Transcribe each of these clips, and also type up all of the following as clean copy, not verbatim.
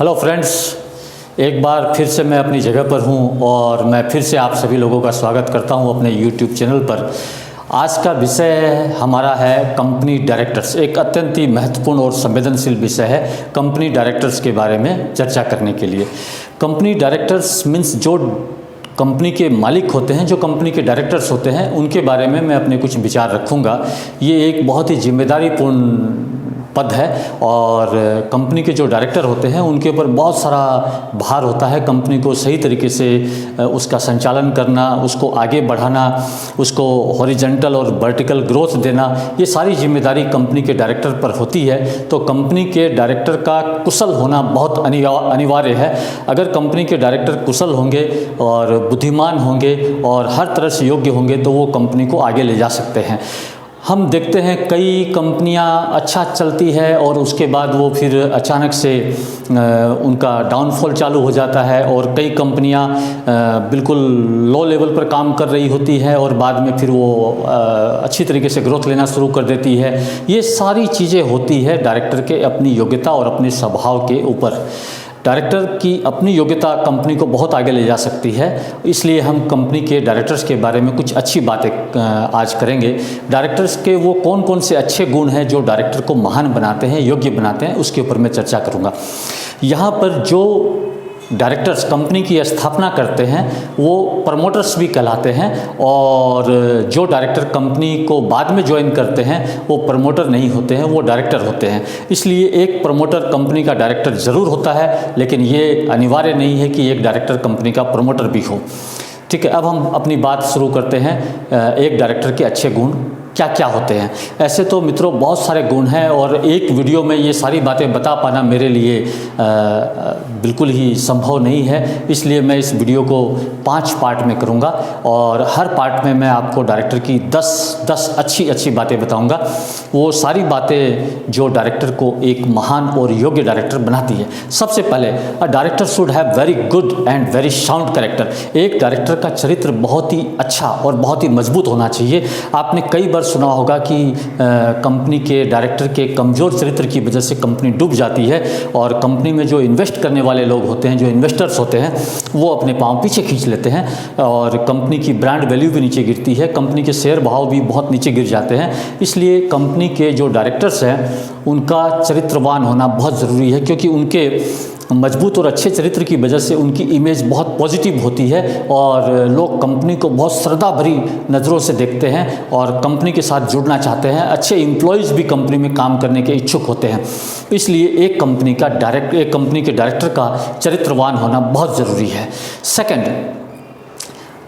Hello friends, एक बार फिर से मैं अपनी जगह पर हूं और मैं फिर से आप सभी लोगों का स्वागत करता हूं अपने YouTube चैनल पर। आज का विषय हमारा है कंपनी डायरेक्टर्स। एक अत्यंत ही महत्वपूर्ण और संवेदनशील विषय है कंपनी डायरेक्टर्स के बारे में चर्चा करने के लिए। कंपनी डायरेक्टर्स मीन्स जो कंपनी के मालिक होते हैं, जो कंपनी के डायरेक्टर्स होते हैं, उनके बारे में मैं अपने कुछ विचार रखूँगा। ये एक बहुत ही जिम्मेदारीपूर्ण पद है और कंपनी के जो डायरेक्टर होते हैं उनके ऊपर बहुत सारा भार होता है। कंपनी को सही तरीके से उसका संचालन करना, उसको आगे बढ़ाना, उसको हॉरिजॉन्टल और वर्टिकल ग्रोथ देना, ये सारी जिम्मेदारी कंपनी के डायरेक्टर पर होती है। तो कंपनी के डायरेक्टर का कुशल होना बहुत अनिवार्य है। अगर कंपनी के डायरेक्टर कुशल होंगे और बुद्धिमान होंगे और हर तरह से योग्य होंगे तो वो कंपनी को आगे ले जा सकते हैं। हम देखते हैं कई कंपनियां अच्छा चलती है और उसके बाद वो फिर अचानक से उनका डाउनफॉल चालू हो जाता है और कई कंपनियां बिल्कुल लो लेवल पर काम कर रही होती है और बाद में फिर वो अच्छी तरीके से ग्रोथ लेना शुरू कर देती है। ये सारी चीज़ें होती है डायरेक्टर के अपनी योग्यता और अपने स्वभाव के ऊपर। डायरेक्टर की अपनी योग्यता कंपनी को बहुत आगे ले जा सकती है, इसलिए हम कंपनी के डायरेक्टर्स के बारे में कुछ अच्छी बातें आज करेंगे। डायरेक्टर्स के वो कौन कौन से अच्छे गुण हैं जो डायरेक्टर को महान बनाते हैं, योग्य बनाते हैं, उसके ऊपर मैं चर्चा करूँगा। यहाँ पर जो डायरेक्टर्स कंपनी की स्थापना करते हैं वो प्रमोटर्स भी कहलाते हैं और जो डायरेक्टर कंपनी को बाद में ज्वाइन करते हैं वो प्रमोटर नहीं होते हैं, वो डायरेक्टर होते हैं। इसलिए एक प्रमोटर कंपनी का डायरेक्टर ज़रूर होता है, लेकिन ये अनिवार्य नहीं है कि एक डायरेक्टर कंपनी का प्रमोटर भी हो। ठीक है, अब हम अपनी बात शुरू करते हैं। एक डायरेक्टर के अच्छे गुण क्या क्या होते हैं। ऐसे तो मित्रों बहुत सारे गुण हैं और एक वीडियो में ये सारी बातें बता पाना मेरे लिए बिल्कुल ही संभव नहीं है, इसलिए मैं इस वीडियो को 5 पार्ट में करूँगा और हर पार्ट में मैं आपको डायरेक्टर की 10 अच्छी बातें बताऊँगा। वो सारी बातें जो डायरेक्टर को एक महान और योग्य डायरेक्टर बनाती है। सबसे पहले अ director should have very good and very sound character. एक डायरेक्टर का चरित्र बहुत ही अच्छा और बहुत ही मजबूत होना चाहिए। आपने कई बार सुना होगा कि कंपनी के डायरेक्टर के कमज़ोर चरित्र की वजह से कंपनी डूब जाती है और कंपनी में जो इन्वेस्ट करने वाले लोग होते हैं, जो इन्वेस्टर्स होते हैं, वो अपने पांव पीछे खींच लेते हैं और कंपनी की ब्रांड वैल्यू भी नीचे गिरती है, कंपनी के शेयर भाव भी बहुत नीचे गिर जाते हैं। इसलिए कंपनी के जो डायरेक्टर्स हैं उनका चरित्रवान होना बहुत ज़रूरी है, क्योंकि उनके मजबूत और अच्छे चरित्र की वजह से उनकी इमेज बहुत पॉजिटिव होती है और लोग कंपनी को बहुत श्रद्धा भरी नज़रों से देखते हैं और कंपनी के साथ जुड़ना चाहते हैं। अच्छे एम्प्लॉयज़ भी कंपनी में काम करने के इच्छुक होते हैं। इसलिए एक कंपनी के डायरेक्टर का चरित्रवान होना बहुत ज़रूरी है। Second,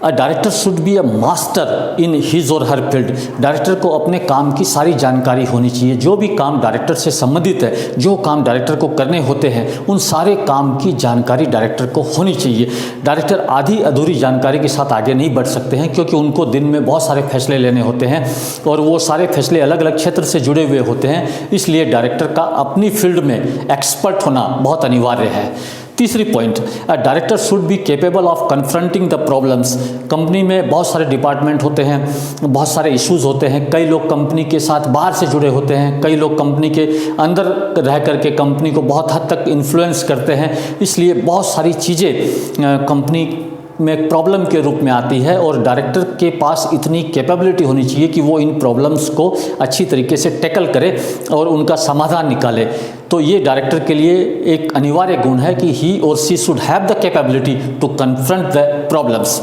a director should be a master in his और हर फील्ड। डायरेक्टर को अपने काम की सारी जानकारी होनी चाहिए। जो भी काम डायरेक्टर से संबंधित है, जो काम डायरेक्टर को करने होते हैं, उन सारे काम की जानकारी डायरेक्टर को होनी चाहिए। डायरेक्टर आधी अधूरी जानकारी के साथ आगे नहीं बढ़ सकते हैं, क्योंकि उनको दिन में बहुत सारे फैसले लेने होते हैं और वो सारे फैसले अलग अलग क्षेत्र से जुड़े हुए होते हैं। इसलिए डायरेक्टर का अपनी फील्ड में एक्सपर्ट होना बहुत अनिवार्य है। तीसरी point, a director should be capable of confronting the problems. Company में बहुत सारे डिपार्टमेंट होते हैं, बहुत सारे इश्यूज होते हैं। कई लोग कंपनी के साथ बाहर से जुड़े होते हैं, कई लोग कंपनी के अंदर रह करके कंपनी को बहुत हद तक इन्फ्लुएंस करते हैं। इसलिए बहुत सारी चीज़ें कंपनी में एक प्रॉब्लम के रूप में आती है और डायरेक्टर के पास इतनी कैपेबिलिटी होनी चाहिए कि वो इन प्रॉब्लम्स को अच्छी तरीके से टैकल करे और उनका समाधान निकाले। तो ये डायरेक्टर के लिए एक अनिवार्य गुण है कि he or she should have the capability to confront the problems.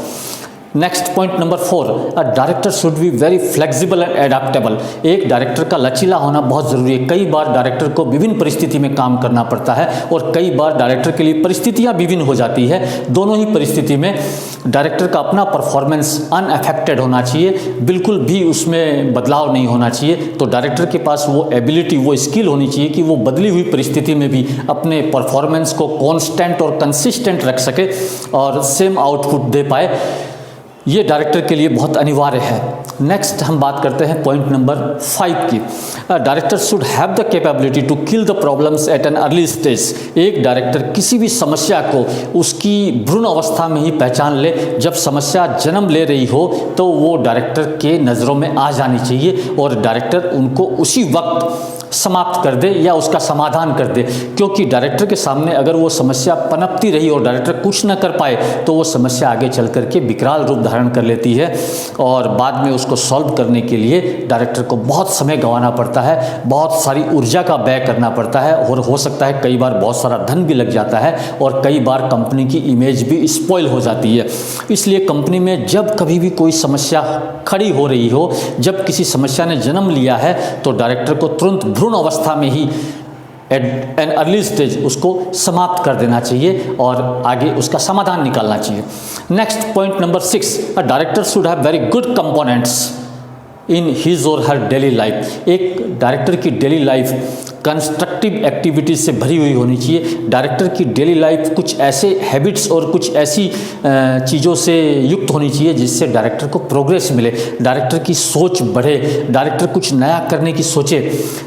Next point number 4, a director should be very flexible and adaptable. एक डायरेक्टर का लचीला होना बहुत ज़रूरी है। कई बार डायरेक्टर को विभिन्न परिस्थिति में काम करना पड़ता है और कई बार डायरेक्टर के लिए परिस्थितियां विभिन्न हो जाती है। दोनों ही परिस्थिति में डायरेक्टर का अपना परफॉर्मेंस अनअफेक्टेड होना चाहिए, बिल्कुल भी उसमें बदलाव नहीं होना चाहिए। तो डायरेक्टर के पास वो एबिलिटी, वो स्किल होनी चाहिए कि वो बदली हुई परिस्थिति में भी अपने परफॉर्मेंस को कांस्टेंट और कंसिस्टेंट रख सके और सेम आउटपुट दे पाए। ये डायरेक्टर के लिए बहुत अनिवार्य है। नेक्स्ट हम बात करते हैं पॉइंट नंबर 5 की। Director should have the capability to kill the problems at an early stage. एक डायरेक्टर किसी भी समस्या को उसकी भ्रूण अवस्था में ही पहचान ले। जब समस्या जन्म ले रही हो तो वो डायरेक्टर के नज़रों में आ जानी चाहिए और डायरेक्टर उनको उसी वक्त समाप्त कर दे या उसका समाधान कर दे, क्योंकि डायरेक्टर के सामने अगर वो समस्या पनपती रही और डायरेक्टर कुछ न कर पाए तो वो समस्या आगे चल करके विकराल रूप धारण कर लेती है और बाद में उसको सॉल्व करने के लिए डायरेक्टर को बहुत समय गंवाना पड़ता है, बहुत सारी ऊर्जा का व्यय करना पड़ता है और हो सकता है कई बार बहुत सारा धन भी लग जाता है और कई बार कंपनी की इमेज भी स्पॉइल हो जाती है। इसलिए कंपनी में जब कभी भी कोई समस्या खड़ी हो रही हो, जब किसी समस्या ने जन्म लिया है, तो डायरेक्टर को तुरंत भ्रूण अवस्था में ही एट एन अर्ली स्टेज उसको समाप्त कर देना चाहिए और आगे उसका समाधान निकालना चाहिए। Next point number 6, a director should have very good components in his और हर डेली लाइफ। एक डायरेक्टर की डेली लाइफ कंस्ट्रक्टिव एक्टिविटीज से भरी हुई होनी चाहिए। डायरेक्टर की डेली लाइफ कुछ ऐसे हैबिट्स और कुछ ऐसी चीज़ों से युक्त होनी चाहिए जिससे डायरेक्टर को प्रोग्रेस मिले, डायरेक्टर की सोच बढ़े, डायरेक्टर कुछ नया करने की सोचे।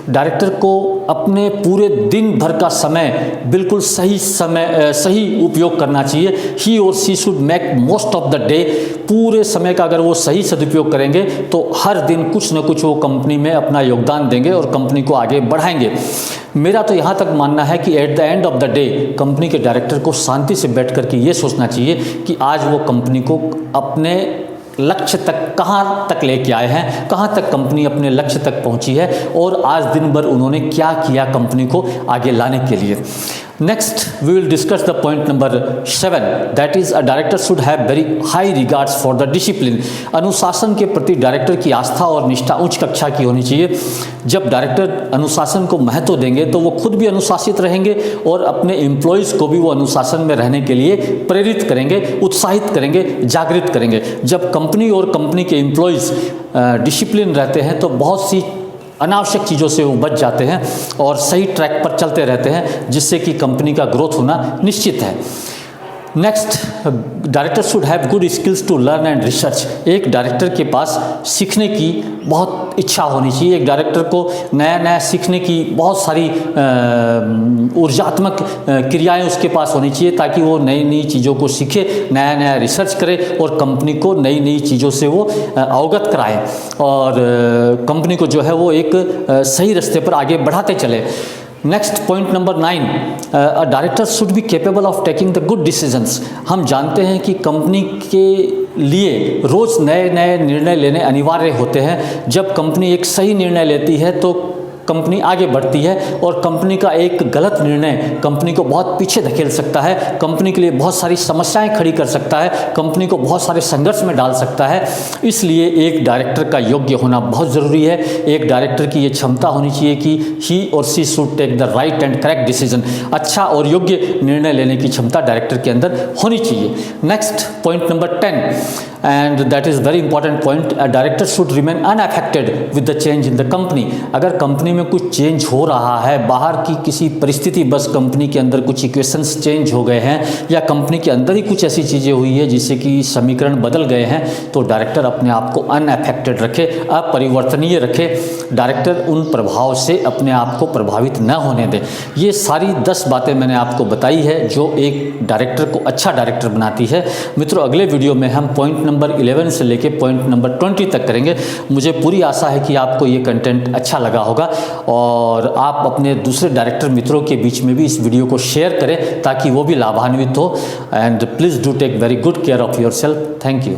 डायरेक्टर को अपने पूरे दिन भर का समय बिल्कुल सही उपयोग करना चाहिए। He or she should make most of the day. पूरे समय का अगर वो सही सदुपयोग करेंगे तो हर दिन कुछ न कुछ वो कंपनी में अपना योगदान देंगे और कंपनी को आगे बढ़ाएंगे। मेरा तो यहाँ तक मानना है कि at the end of the day company के डायरेक्टर को शांति से बैठ कर के ये सोचना चाहिए कि आज वो कंपनी को अपने लक्ष्य तक कहाँ तक लेके आए हैं, कहाँ तक कंपनी अपने लक्ष्य तक पहुँची है और आज दिन भर उन्होंने क्या किया कंपनी को आगे लाने के लिए। Next we will discuss the point number 7, that is a director should have very high regards for the discipline. अनुशासन के प्रति डायरेक्टर की आस्था और निष्ठा उच्च कक्षा की होनी चाहिए। जब डायरेक्टर अनुशासन को महत्व देंगे तो वो खुद भी अनुशासित रहेंगे और अपने एम्प्लॉयज़ को भी वो अनुशासन में रहने के लिए प्रेरित करेंगे, उत्साहित करेंगे, जागृत करेंगे। जब कंपनी और कंपनी के एम्प्लॉयज़ डिसिप्लिन रहते हैं तो बहुत सी अनावश्यक चीज़ों से वो बच जाते हैं और सही ट्रैक पर चलते रहते हैं, जिससे कि कंपनी का ग्रोथ होना निश्चित है। Next, director should have good skills to learn and research. एक डायरेक्टर के पास सीखने की बहुत इच्छा होनी चाहिए। एक डायरेक्टर को नया नया सीखने की बहुत सारी ऊर्जात्मक क्रियाएं उसके पास होनी चाहिए ताकि वो नई नई चीज़ों को सीखे, नया नया रिसर्च करे और कंपनी को नई नई चीज़ों से वो अवगत कराए और कंपनी को जो है वो एक सही रास्ते पर आगे बढ़ाते चले। Next point number 9, a director should be capable of taking the good decisions. हम जानते हैं कि कंपनी के लिए रोज़ नए नए निर्णय लेने अनिवार्य होते हैं। जब कंपनी एक सही निर्णय लेती है तो कंपनी आगे बढ़ती है और कंपनी का एक गलत निर्णय कंपनी को बहुत पीछे धकेल सकता है, कंपनी के लिए बहुत सारी समस्याएं खड़ी कर सकता है, कंपनी को बहुत सारे संघर्ष में डाल सकता है। इसलिए एक डायरेक्टर का योग्य होना बहुत ज़रूरी है। एक डायरेक्टर की ये क्षमता होनी चाहिए कि he or she should take the right and correct decision. अच्छा और योग्य निर्णय लेने की क्षमता डायरेक्टर के अंदर होनी चाहिए। Next point number 10, and that is very important point, a director should remain unaffected with the change in the company. अगर कंपनी में कुछ चेंज हो रहा है, बाहर की किसी परिस्थिति बस कंपनी के अंदर कुछ इक्वेशंस चेंज हो गए हैं या कंपनी के अंदर ही कुछ ऐसी चीज़ें हुई है जिससे कि समीकरण बदल गए हैं, तो डायरेक्टर अपने आप को अनअफेक्टेड रखे, अपरिवर्तनीय रखे। डायरेक्टर उन प्रभाव से अपने आप को प्रभावित न होने दे। ये सारी 10 बातें मैंने आपको बताई है जो एक डायरेक्टर को अच्छा डायरेक्टर बनाती है। मित्रों, अगले वीडियो में हम पॉइंट नंबर 11 से लेके पॉइंट नंबर 20 तक करेंगे। मुझे पूरी आशा है कि आपको ये कंटेंट अच्छा लगा होगा और आप अपने दूसरे डायरेक्टर मित्रों के बीच में भी इस वीडियो को शेयर करें ताकि वो भी लाभान्वित हो। And please do take very good care of yourself. Thank you.